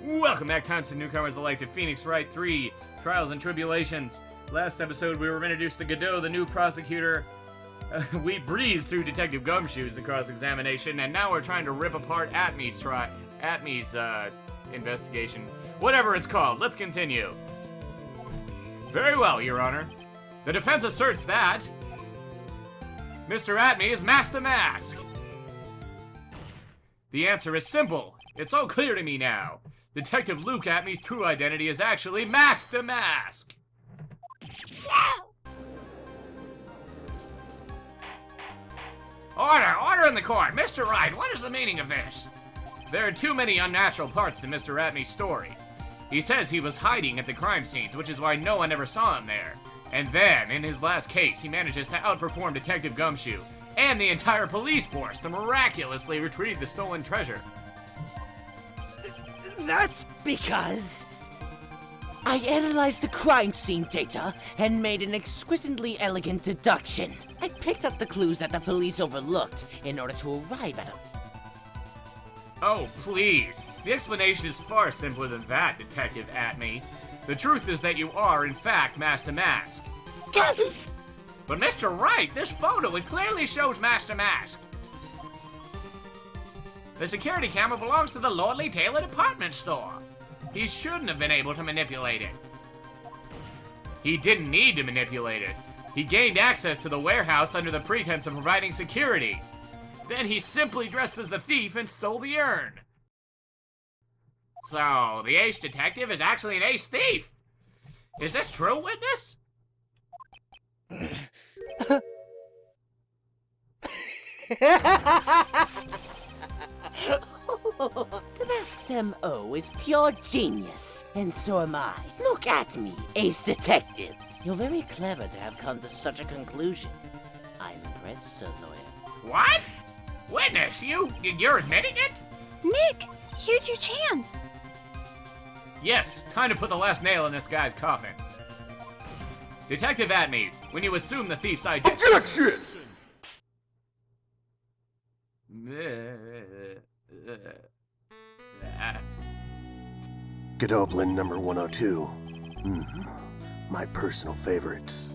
Welcome back, tons of newcomers alike, to Phoenix Wright 3, Trials and Tribulations. Last episode, we were introduced to Godot, the new prosecutor. We breezed through Detective Gumshoe's cross-examination, and now we're trying to rip apart Atmey's investigation. Whatever it's called, let's continue. Very well, Your Honor. The defense asserts that Mr. Atmey is Master Mask. The answer is simple. It's all clear to me now. Detective Luke Atmey's true identity is actually Master Mask. Order in the court. Mr. Wright, what is the meaning of this? There are too many unnatural parts to Mr. Atmey's story. He says he was hiding at the crime scenes, which is why no one ever saw him there. And then, in his last case, he manages to outperform Detective Gumshoe and the entire police force to miraculously retrieve the stolen treasure. That's because I analyzed the crime scene data and made an exquisitely elegant deduction. I picked up the clues that the police overlooked in order to arrive at a... Oh, please. The explanation is far simpler than that, Detective Atmey. The truth is that you are, in fact, Master Mask. But Mr. Wright, this photo, it clearly shows Master Mask. The security camera belongs to the Lordly Taylor department store. He shouldn't have been able to manipulate it. He didn't need to manipulate it. He gained access to the warehouse under the pretense of providing security. Then he simply dressed as the thief and stole the urn. So, the ace detective is actually an ace thief. Is this true, witness? The Mask's M.O. is pure genius, and so am I. Look at me, ace detective. You're very clever to have come to such a conclusion. I'm impressed, Sir Lawyer. What? Witness, you're admitting it? Nick, here's your chance. Yes, time to put the last nail in this guy's coffin. Detective Atmey, when you assume the thief's identity... Objection! Godot number 102. My personal favorites.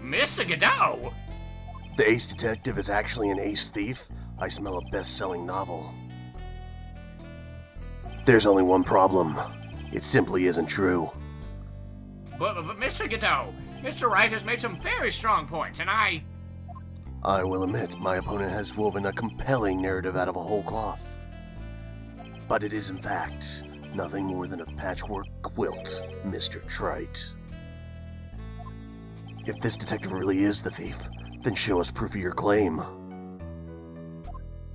Mr. Godot! The ace detective is actually an ace thief. I smell a best-selling novel. There's only one problem. It simply isn't true. But Mr. Godot, Mr. Wright has made some very strong points, and I will admit, my opponent has woven a compelling narrative out of a whole cloth. But it is, in fact, nothing more than a patchwork quilt, Mr. Trite. If this detective really is the thief, then show us proof of your claim.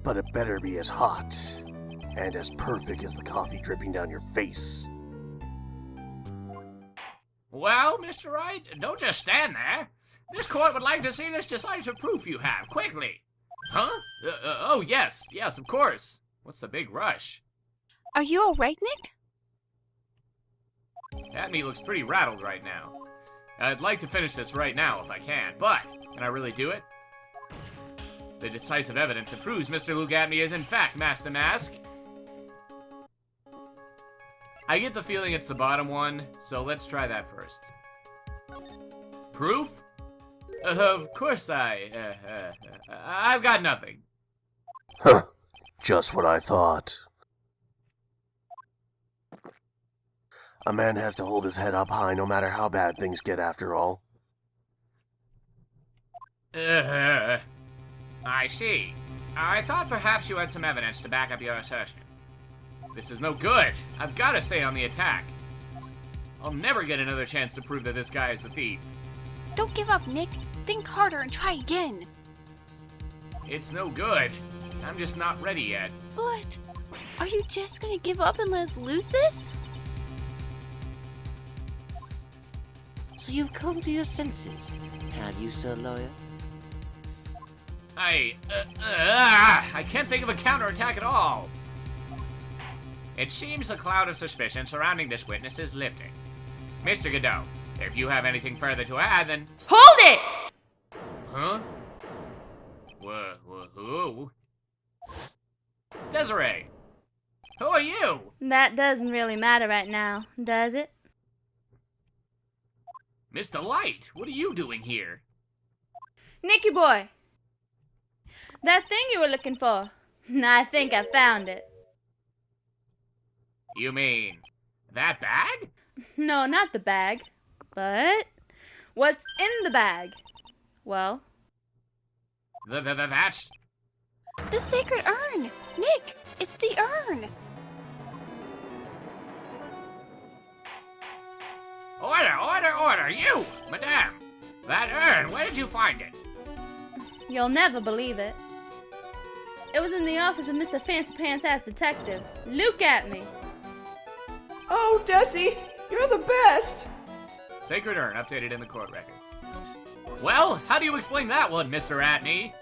But it better be as hot and as perfect as the coffee dripping down your face. Well, Mr. Wright, don't just stand there. This court would like to see this decisive proof you have, quickly. Huh? Oh, yes, of course. What's the big rush? Are you alright, Nick? Atmey looks pretty rattled right now. I'd like to finish this right now if I can, but can I really do it? The decisive evidence that proves Mr. Luke Atmey is in fact Master Mask. I get the feeling it's the bottom one, so let's try that first. Proof? Of course I've got nothing. Huh. Just what I thought. A man has to hold his head up high no matter how bad things get after all. I see. I thought perhaps you had some evidence to back up your assertion. This is no good. I've got to stay on the attack. I'll never get another chance to prove that this guy is the thief. Don't give up, Nick. Think harder and try again. It's no good. I'm just not ready yet. But are you just gonna give up and let us lose this? So you've come to your senses, have you, Sir Lawyer? I can't think of a counterattack at all. It seems the cloud of suspicion surrounding this witness is lifting. Mr. Godot, if you have anything further to add, then... Hold it! Huh? Who? Desiree, Who are you? That doesn't really matter right now, does it? Miss Delite, what are you doing here? Nicky boy! That thing you were looking for. I think I found it. You mean that bag? No, not the bag. But what's in the bag? Well, That's... the sacred urn! Nick, it's the urn! Order! You! Madame! That urn, where did you find it? You'll never believe it. It was in the office of Mr. Fancy Pants Ass Detective, Luke Atmey. Oh, Desi, you're the best! Sacred urn updated in the court record. Well, how do you explain that one, Mr. Atney?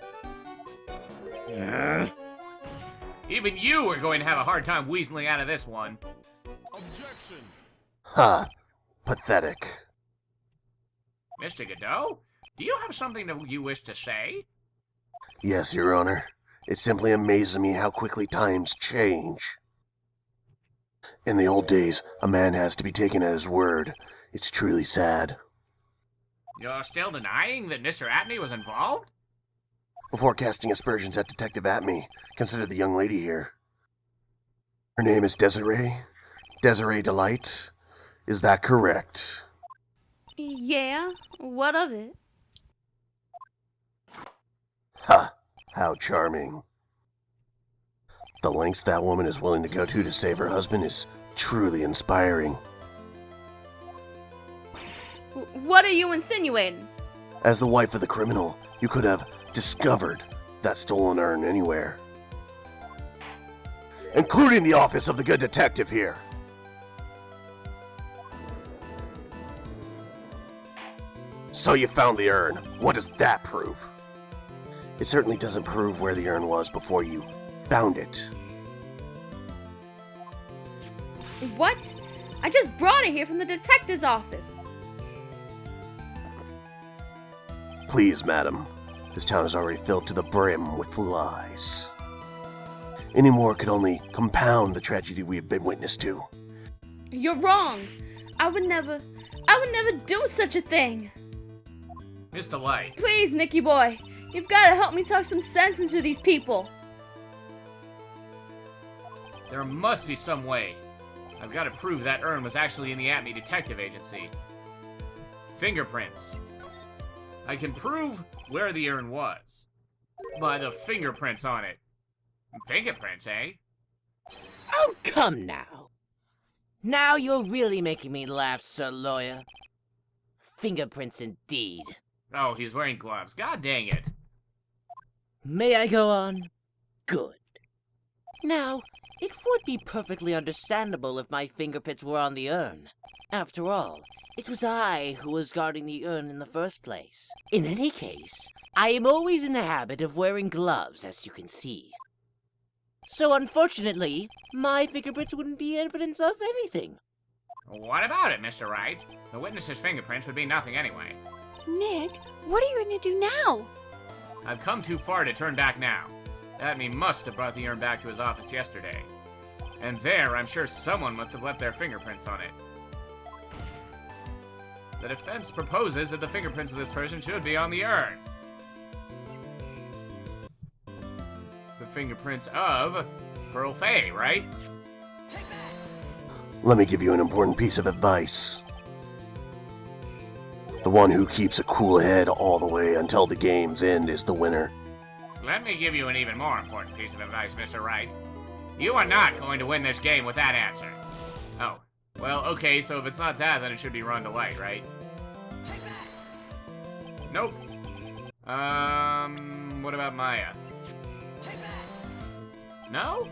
Even you are going to have a hard time weaseling out of this one. Objection! Ha! Pathetic. Mr. Godot, do you have something that you wish to say? Yes, Your Honor. It simply amazes me how quickly times change. In the old days, a man has to be taken at his word. It's truly sad. You're still denying that Mr. Atney was involved? Before casting aspersions at Detective Atmey, consider the young lady here. Her name is Desiree? Desiree Delite? Is that correct? Yeah, what of it? Ha! How charming. The lengths that woman is willing to go to save her husband is truly inspiring. What are you insinuating? As the wife of the criminal, you could have discovered that stolen urn anywhere. Including the office of the good detective here. So you found the urn. What does that prove? It certainly doesn't prove where the urn was before you found it. What? I just brought it here from the detective's office. Please, madam. This town is already filled to the brim with lies. Any more could only compound the tragedy we have been witness to. You're wrong. I would never do such a thing. Miss Delite, Please, Nicky boy, you've got to help me talk some sense into these people. there must be some way. I've got to prove that urn was actually in the Atmey Detective Agency. Fingerprints. I can prove where the urn was by the fingerprints on it. Fingerprints, eh? Oh, come now. Now you're really making me laugh, Sir Lawyer. Fingerprints indeed. Oh, he's wearing gloves. God dang it. May I go on? Good. Now, it would be perfectly understandable if my fingerprints were on the urn. After all, it was I who was guarding the urn in the first place. In any case, I am always in the habit of wearing gloves, as you can see. So unfortunately, my fingerprints wouldn't be evidence of anything. What about it, Mr. Wright? The witness's fingerprints would be nothing anyway. Nick, what are you going to do now? I've come too far to turn back now. Atmey must have brought the urn back to his office yesterday. And there, I'm sure someone must have left their fingerprints on it. The defense proposes that the fingerprints of this person should be on the urn. The fingerprints of Pearl Fay, right? Let me give you an important piece of advice. The one who keeps a cool head all the way until the game's end is the winner. Let me give you an even more important piece of advice, Mr. Wright. You are not going to win this game with that answer. Oh, well, okay, so if it's not that, then it should be Run to Light, right? Nope. What about Maya? No?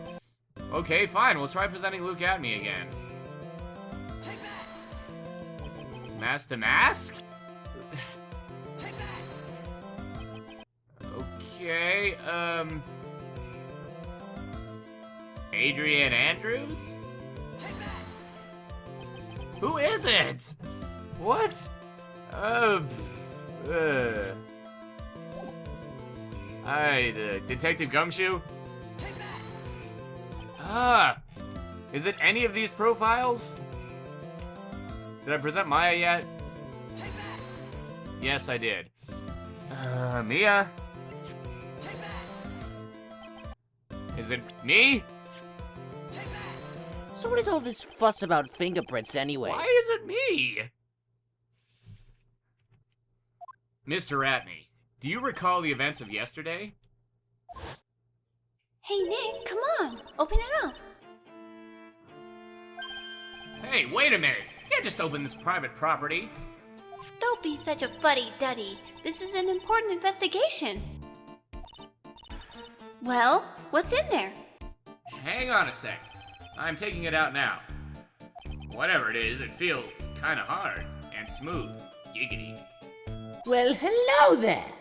Okay, fine, we'll try presenting Luke Atmey again. Mask to mask? Okay, Adrian Andrews? Who is it? What? Detective Gumshoe? Is it any of these profiles? Did I present Maya yet? Yes, I did. Mia? Is it me? So what is all this fuss about fingerprints anyway? Why is it me? Mr. Atmey, do you recall the events of yesterday? Hey, Nick, come on. Open it up. Hey, wait a minute. You can't just open this private property. Don't be such a fuddy-duddy. This is an important investigation. Well, what's in there? Hang on a sec. I'm taking it out now. Whatever it is, it feels kinda hard and smooth. Giggity. Well, hello there!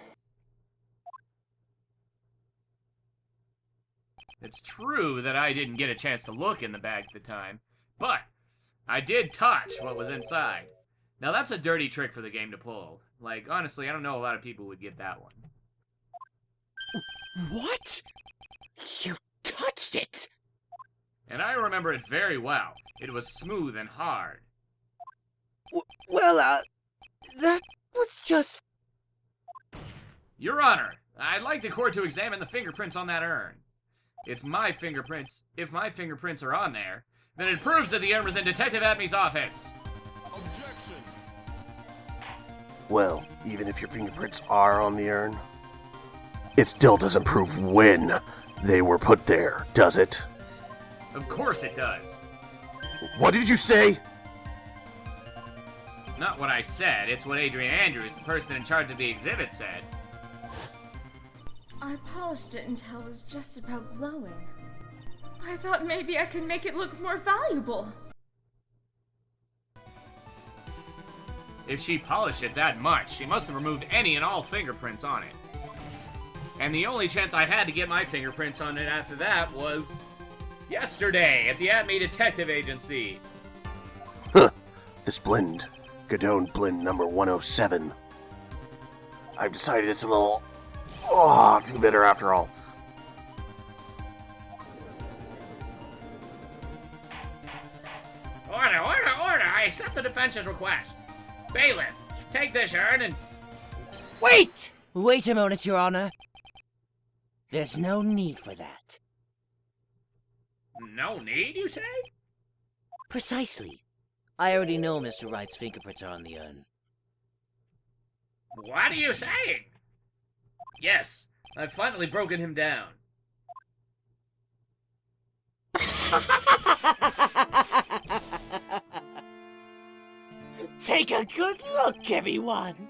It's true that I didn't get a chance to look in the bag at the time, but I did touch what was inside. Now that's a dirty trick for the game to pull. Like, honestly, I don't know a lot of people would get that one. What? You touched it? And I remember it very well. It was smooth and hard. That was just... Your Honor, I'd like the court to examine the fingerprints on that urn. It's my fingerprints. If my fingerprints are on there, then it proves that the urn was in Detective Atmey's office. Objection. Well, even if your fingerprints are on the urn, it still doesn't prove when they were put there, does it? Of course it does. What did you say? Not what I said, it's what Adrian Andrews, the person in charge of the exhibit, said. I polished it until it was just about glowing. I thought maybe I could make it look more valuable. If she polished it that much, she must have removed any and all fingerprints on it. And the only chance I had to get my fingerprints on it after that was... yesterday, at the Atmey Detective Agency. Huh. This blend, Godot blend number 107. I've decided it's a little... too bitter after all. Order! I accept the defense's request. Bailiff, take this urn and... Wait! Wait a moment, Your Honor. There's no need for that. No need, you say? Precisely. I already know Mr. Wright's fingerprints are on the urn. What are you saying? Yes, I've finally broken him down. Take a good look, everyone!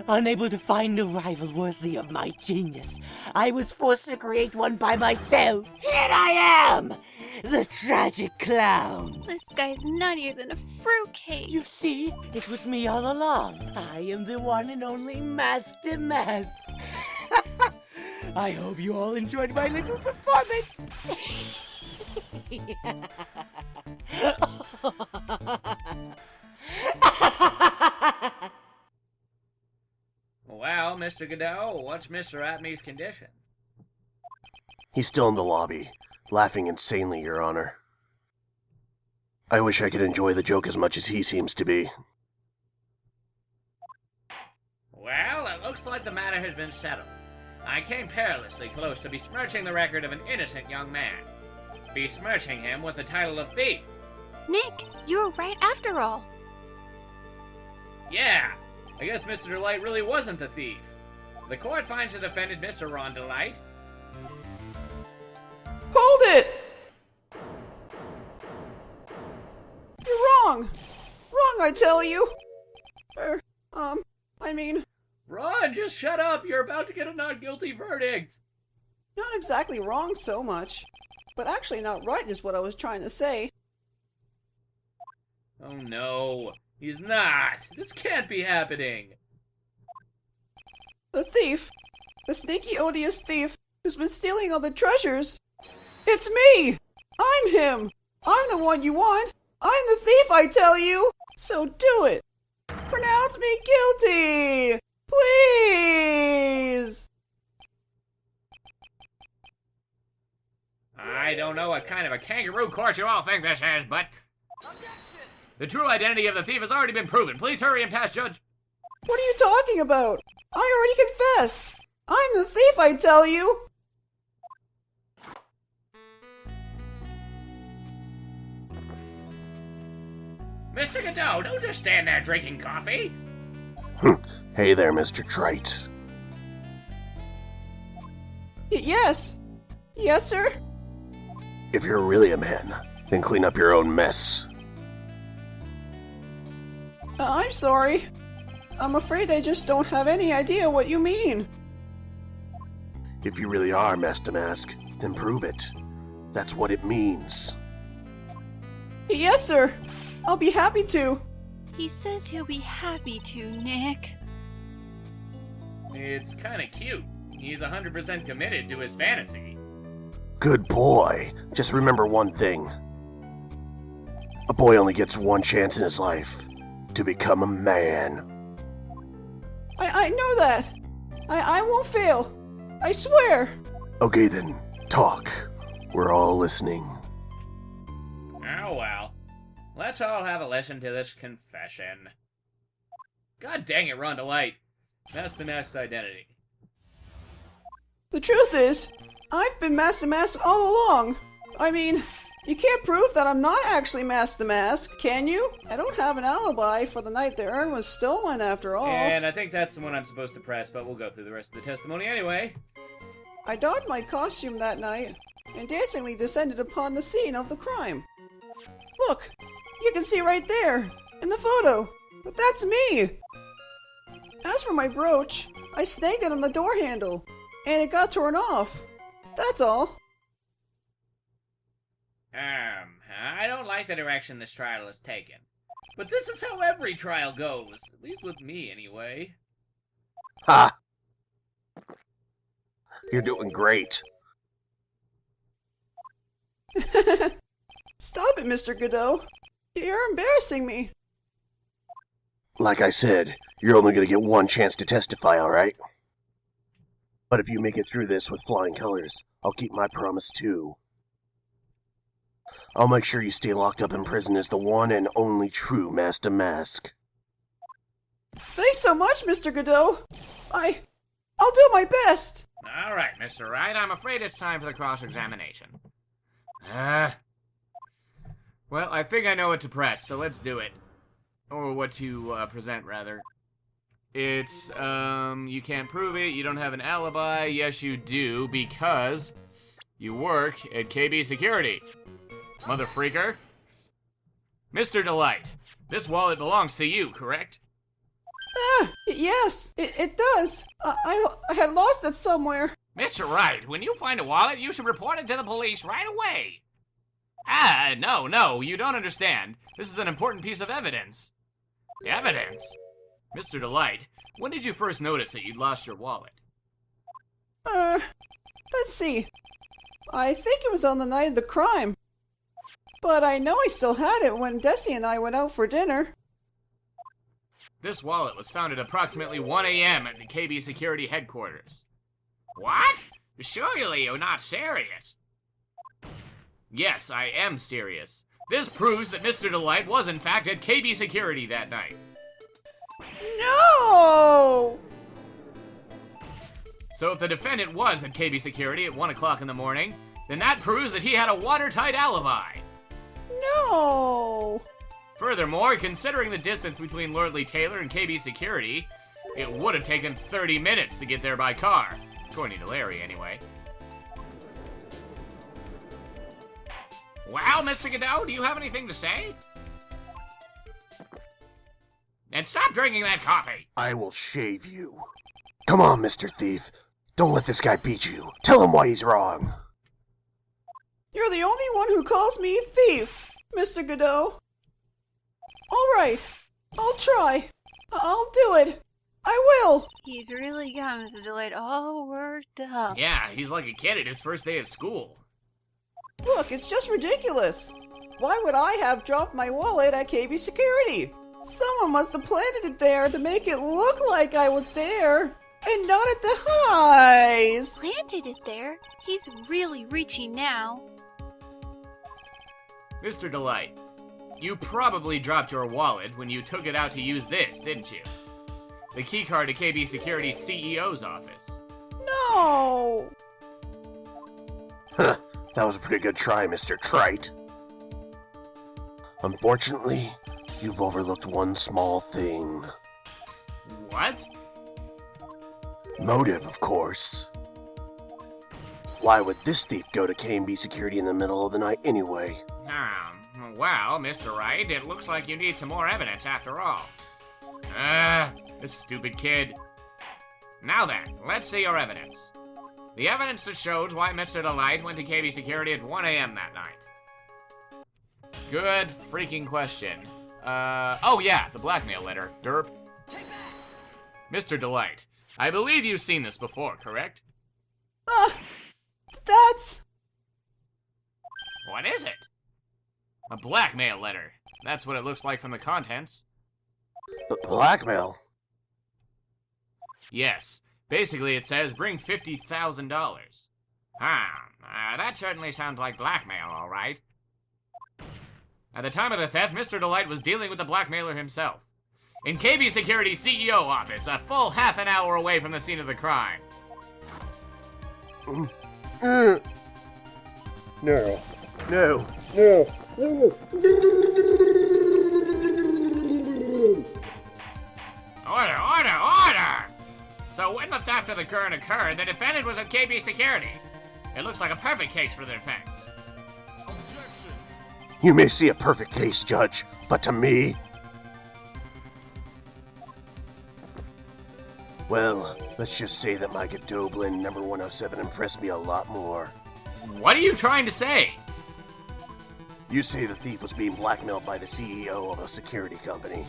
Unable to find a rival worthy of my genius, I was forced to create one by myself. Here I am! The tragic clown! This guy's nuttier than a fruitcake. You see, it was me all along. I am the one and only Master Mess. I hope you all enjoyed my little performance. Well, Mr. Godot, what's Mr. Atmey's condition? He's still in the lobby, laughing insanely, Your Honor. I wish I could enjoy the joke as much as he seems to be. Well, it looks like the matter has been settled. I came perilously close to besmirching the record of an innocent young man. Besmirching him with the title of thief. Nick, you were right after all. Yeah, I guess Mr. Delite really wasn't the thief. The court finds the defendant Mr. Ron Delite. Hold it! You're wrong! Wrong, I tell you! Ron, just shut up! You're about to get a not guilty verdict! Not exactly wrong so much, but actually not right is what I was trying to say. Oh no, he's not! This can't be happening! The thief! The sneaky, odious thief who's been stealing all the treasures! It's me! I'm him! I'm the one you want! I'm the thief, I tell you! So do it! Pronounce me guilty! Please! I I don't know what kind of a kangaroo court you all think this is, but... The true identity of the thief has already been proven. Please hurry and pass judge... What are you talking about? I already confessed. I'm the thief, I tell you. Mr. Godot, don't just stand there drinking coffee. Hey there, Mr. Trite. Yes. Yes, sir? If you're really a man, then clean up your own mess. I'm sorry. I'm afraid I just don't have any idea what you mean. If you really are Master Mask, then prove it. That's what it means. Yes, sir. I'll be happy to. He says he'll be happy to, Nick. It's kinda cute. He's 100% committed to his fantasy. Good boy. Just remember one thing. A boy only gets one chance in his life to become a man. I know that. I won't fail. I swear. Okay then, talk. We're all listening. Oh well. Let's all have a listen to this confession. God dang it, Ron Delite. Master Mask's identity. The truth is, I've been Master Mask all along. I mean, you can't prove that I'm not actually Master Mask, can you? I don't have an alibi for the night the urn was stolen, after all. And I think that's the one I'm supposed to press, but we'll go through the rest of the testimony anyway. I donned my costume that night and dancingly descended upon the scene of the crime. Look, you can see right there, in the photo, that that's me. As for my brooch, I snagged it on the door handle, and it got torn off. That's all. I don't like the direction this trial has taken. But this is how every trial goes, at least with me anyway. Ha! You're doing great. Stop it, Mr. Godot. You're embarrassing me. Like I said, you're only gonna get one chance to testify, alright? But if you make it through this with flying colors, I'll keep my promise too. I'll make sure you stay locked up in prison as the one and only true Master Mask. Thanks so much, Mr. Godot. I'll do my best. Alright, Mr. Wright, I'm afraid it's time for the cross-examination. Well, I think I know what to press, so let's do it. Or what to present, rather. It's, you can't prove it, you don't have an alibi. Yes, you do, because you work at KB Security. Mother freaker. Mr. Delite, this wallet belongs to you, correct? Yes, it does. I had lost it somewhere. Mr. Wright, when you find a wallet, you should report it to the police right away. No, you don't understand. This is an important piece of evidence. Evidence? Mr. Delite, when did you first notice that you'd lost your wallet? Let's see. I think it was on the night of the crime. But I know I still had it when Desi and I went out for dinner. This wallet was found at approximately 1 a.m. at the KB Security headquarters. What? Surely you're not serious. Yes, I am serious. This proves that Mr. Delite was in fact at KB Security that night. No! So if the defendant was at KB Security at 1 o'clock in the morning, then that proves that he had a watertight alibi. No! Furthermore, considering the distance between Lordly Taylor and KB Security, it would have taken 30 minutes to get there by car. According to Larry, anyway. Well, Mr. Godot, do you have anything to say? And stop drinking that coffee! I will shave you. Come on, Mr. Thief. Don't let this guy beat you. Tell him why he's wrong. You're the only one who calls me thief, Mr. Godot. All right, I'll try. I'll do it. I will. He's really got Mr. Delite all worked up. Yeah, he's like a kid at his first day of school. Look, it's just ridiculous. Why would I have dropped my wallet at KB Security? Someone must have planted it there to make it look like I was there, and not at the highs. Planted it there? He's really reaching now. Mr. Delite, you probably dropped your wallet when you took it out to use this, didn't you? The keycard to KB Security's CEO's office. No! Huh, that was a pretty good try, Mr. Trite. Unfortunately, you've overlooked one small thing. What? Motive, of course. Why would this thief go to K&B Security in the middle of the night anyway? Well, Mr. Wright, it looks like you need some more evidence after all. This stupid kid. Now then, let's see your evidence. The evidence that shows why Mr. Delite went to KB Security at 1 a.m. that night. Good freaking question. Oh yeah, the blackmail letter, derp. Mr. Delite, I believe you've seen this before, correct? That's... What is it? A blackmail letter. That's what it looks like from the contents. Blackmail? Yes. Basically, it says, bring $50,000. That certainly sounds like blackmail, all right. At the time of the theft, Mr. Delite was dealing with the blackmailer himself. In KB Security's CEO office, a full half an hour away from the scene of the crime. No. No. No. Order! So when the theft of the gun occurred, the defendant was at KB Security. It looks like a perfect case for the defense. Objection. You may see a perfect case, Judge, but to me... Well, let's just say that my Godot blend number 107 impressed me a lot more. What are you trying to say? You say the thief was being blackmailed by the CEO of a security company.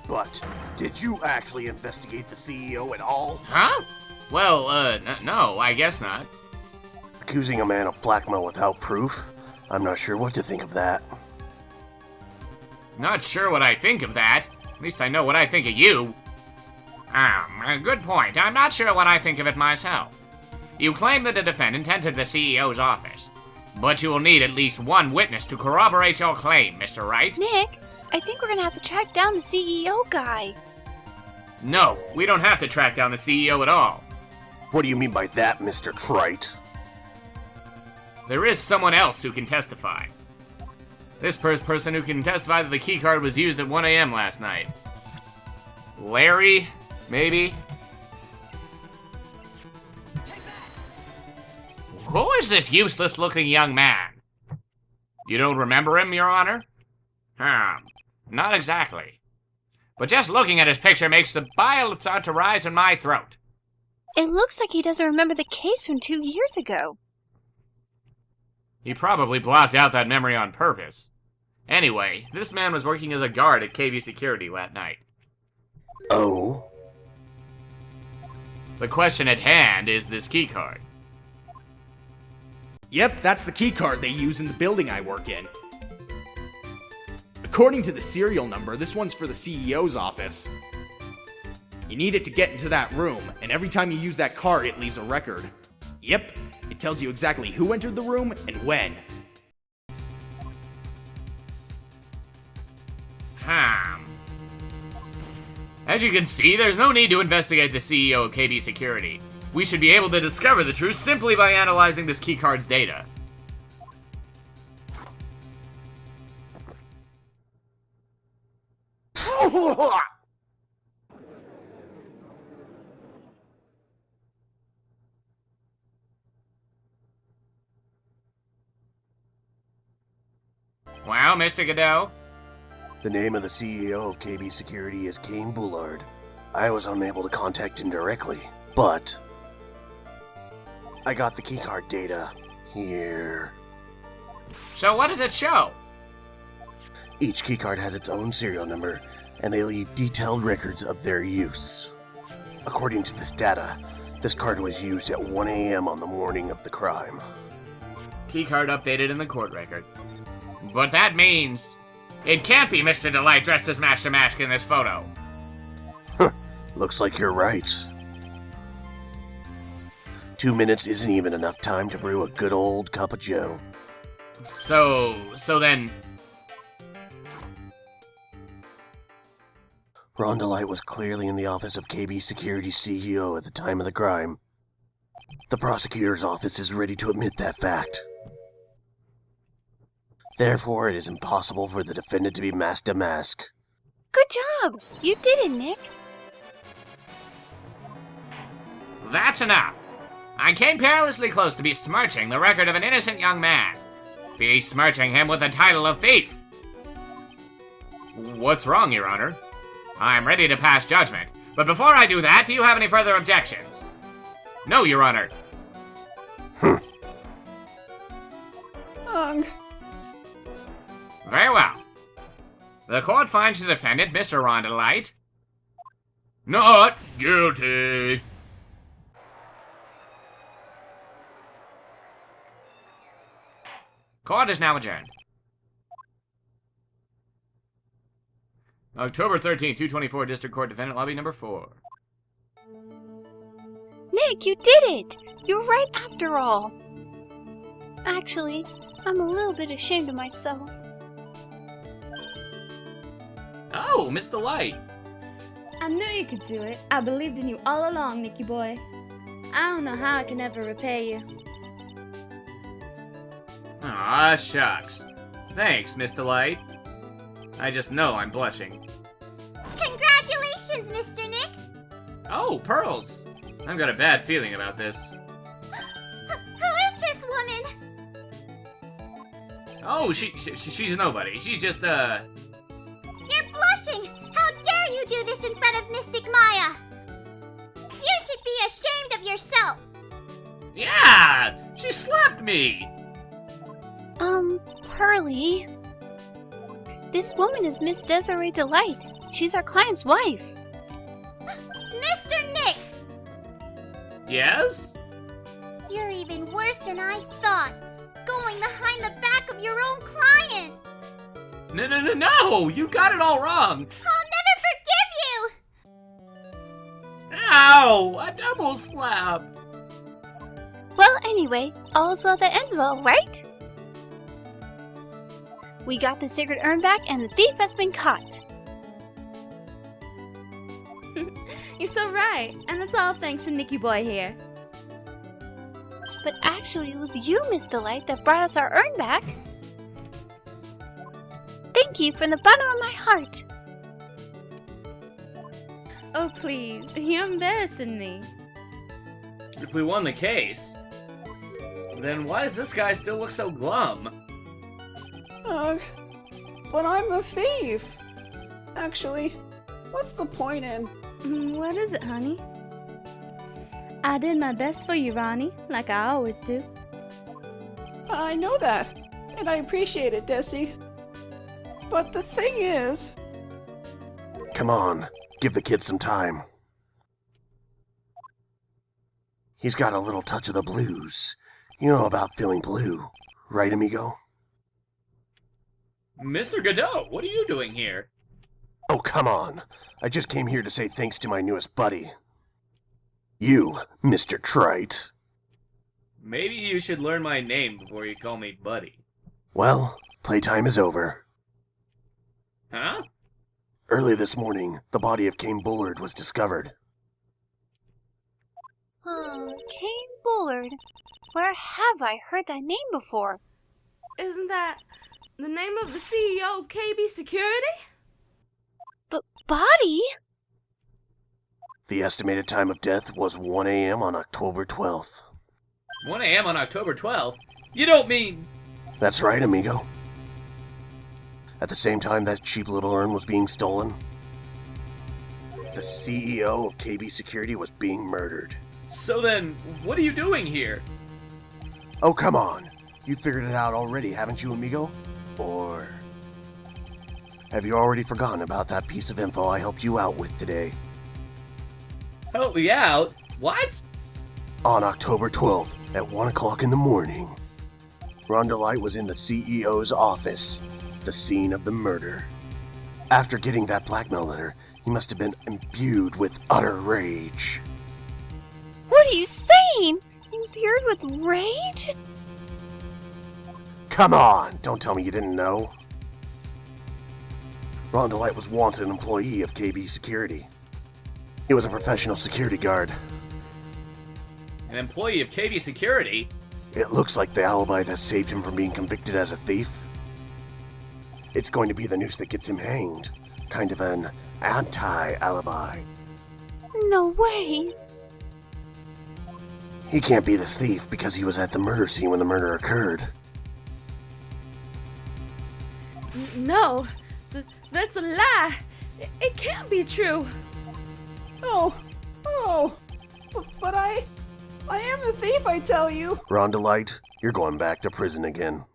But, did you actually investigate the CEO at all? Huh? Well, no, I guess not. Accusing a man of blackmail without proof? I'm not sure what to think of that. Not sure what I think of that. At least I know what I think of you. Good point. I'm not sure what I think of it myself. You claim that the defendant entered the CEO's office, but you will need at least one witness to corroborate your claim, Mr. Wright. Nick, I think we're gonna have to track down the CEO guy. No, we don't have to track down the CEO at all. What do you mean by that, Mr. Trite? There is someone else who can testify. This person who can testify that the keycard was used at 1 a.m. last night. Larry, maybe? Who is this useless-looking young man? You don't remember him, Your Honor? Not exactly. But just looking at his picture makes the bile start to rise in my throat. It looks like he doesn't remember the case from 2 years ago. He probably blocked out that memory on purpose. Anyway, this man was working as a guard at KB Security that night. Oh? The question at hand is this keycard. Yep, that's the keycard they use in the building I work in. According to the serial number, this one's for the CEO's office. You need it to get into that room, and every time you use that card, it leaves a record. Yep, it tells you exactly who entered the room and when. As you can see, there's no need to investigate the CEO of KB Security. We should be able to discover the truth simply by analyzing this keycard's data. Well, Mr. Godot? The name of the CEO of KB Security is Kane Bullard. I was unable to contact him directly, but I got the keycard data here. So what does it show? Each keycard has its own serial number, and they leave detailed records of their use. According to this data, this card was used at 1 a.m. on the morning of the crime. Keycard updated in the court record. But that means it can't be Mr. Delite dressed as Master Mask in this photo. Looks like you're right. 2 minutes isn't even enough time to brew a good old cup of joe. So then, Delite was clearly in the office of KB Security's CEO at the time of the crime. The prosecutor's office is ready to admit that fact. Therefore, it is impossible for the defendant to be masked to mask. Good job! You did it, Nick. That's enough. I came perilously close to besmirching the record of an innocent young man. Besmirching him with the title of thief. What's wrong, Your Honor? I'm ready to pass judgment, but before I do that, do you have any further objections? No, Your Honor. Very well. The court finds the defendant, Mr. Delite, not guilty. Court is now adjourned. October 13th, 224, District Court Defendant Lobby number 4. Nick, you did it! You're right after all. Actually, I'm a little bit ashamed of myself. Oh, Miss Delite. I knew you could do it. I believed in you all along, Nicky boy. I don't know how I can ever repay you. Aw, shucks. Thanks, Miss Delite. I just know I'm blushing. Congratulations, Mr. Nick! Oh, pearls! I've got a bad feeling about this. Who is this woman? Oh, she's nobody. She's just, You're blushing! How dare you do this in front of Mystic Maya? You should be ashamed of yourself! Yeah! She slapped me! Pearly... This woman is Miss Desiree Delite. She's our client's wife. Mr. Nick! Yes? You're even worse than I thought. Going behind the back of your own client. No! You got it all wrong! I'll never forgive you! Ow! A double slap! Well, anyway, all's well that ends well, right? We got the sacred urn back and the thief has been caught. You're so right, and it's all thanks to Nicky boy here. But actually, it was you, Miss Delite, that brought us our urn back. Thank you from the bottom of my heart. Oh please, you're embarrassing me. If we won the case, then why does this guy still look so glum? But I'm the thief. Actually, what's the point in? What is it, honey? I did my best for you, Ronnie, like I always do. I know that, and I appreciate it, Desi. But the thing is... Come on, give the kid some time. He's got a little touch of the blues. You know about feeling blue, right, amigo? Mr. Godot, what are you doing here? Oh, come on. I just came here to say thanks to my newest buddy. You, Mr. Trite. Maybe you should learn my name before you call me buddy. Well, playtime is over. Huh? Early this morning, the body of Cain Bullard was discovered. Cain Bullard. Where have I heard that name before? Isn't that the name of the CEO of KB Security? But body? The estimated time of death was 1 a.m. on October 12th. 1 a.m. on October 12th? You don't mean... That's right, amigo. At the same time that cheap little urn was being stolen, the CEO of KB Security was being murdered. So then, what are you doing here? Oh, come on. You figured it out already, haven't you, amigo? Or... have you already forgotten about that piece of info I helped you out with today? Help me out? What? On October 12th, at 1 o'clock in the morning, Delite was in the CEO's office, the scene of the murder. After getting that blackmail letter, he must have been imbued with utter rage. What are you saying? Imbued with rage? Come on, don't tell me you didn't know. Ron Delite was once an employee of KB Security. He was a professional security guard. An employee of KB Security? It looks like the alibi that saved him from being convicted as a thief. It's going to be the noose that gets him hanged. Kind of an anti-alibi. No way. He can't be the thief because he was at the murder scene when the murder occurred. No, that's a lie. It can't be true. Oh, but I am the thief, I tell you. Ron Delite, you're going back to prison again.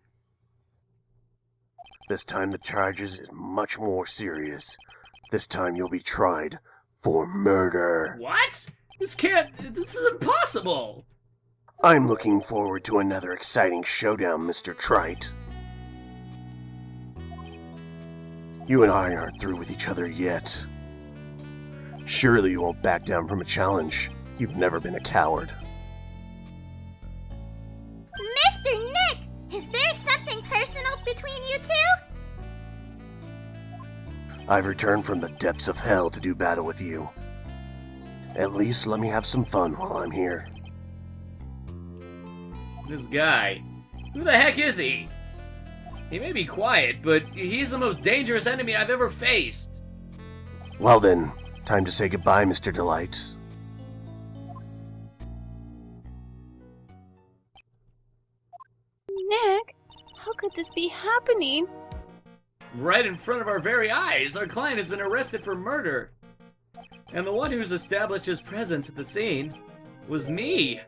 This time the charges is much more serious. This time you'll be tried for murder. What? This is impossible! I'm looking forward to another exciting showdown, Mr. Trite. You and I aren't through with each other yet. Surely you won't back down from a challenge. You've never been a coward. Mr. Nick, is there something personal between you two? I've returned from the depths of hell to do battle with you. At least let me have some fun while I'm here. This guy, who the heck is he? He may be quiet, but he's the most dangerous enemy I've ever faced. Well then, time to say goodbye, Mr. Delite. Nick, how could this be happening? Right in front of our very eyes, our client has been arrested for murder. And the one who's established his presence at the scene was me.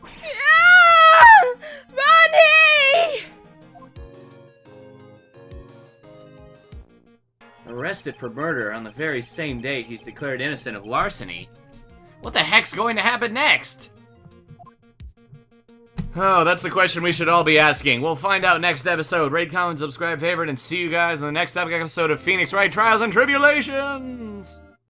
Ah! Ronnie! Arrested for murder on the very same day he's declared innocent of larceny. What the heck's going to happen next? Oh, that's the question we should all be asking. We'll find out next episode. Rate, comment, subscribe, favorite, and see you guys in the next episode of Phoenix Wright Trials and Tribulations!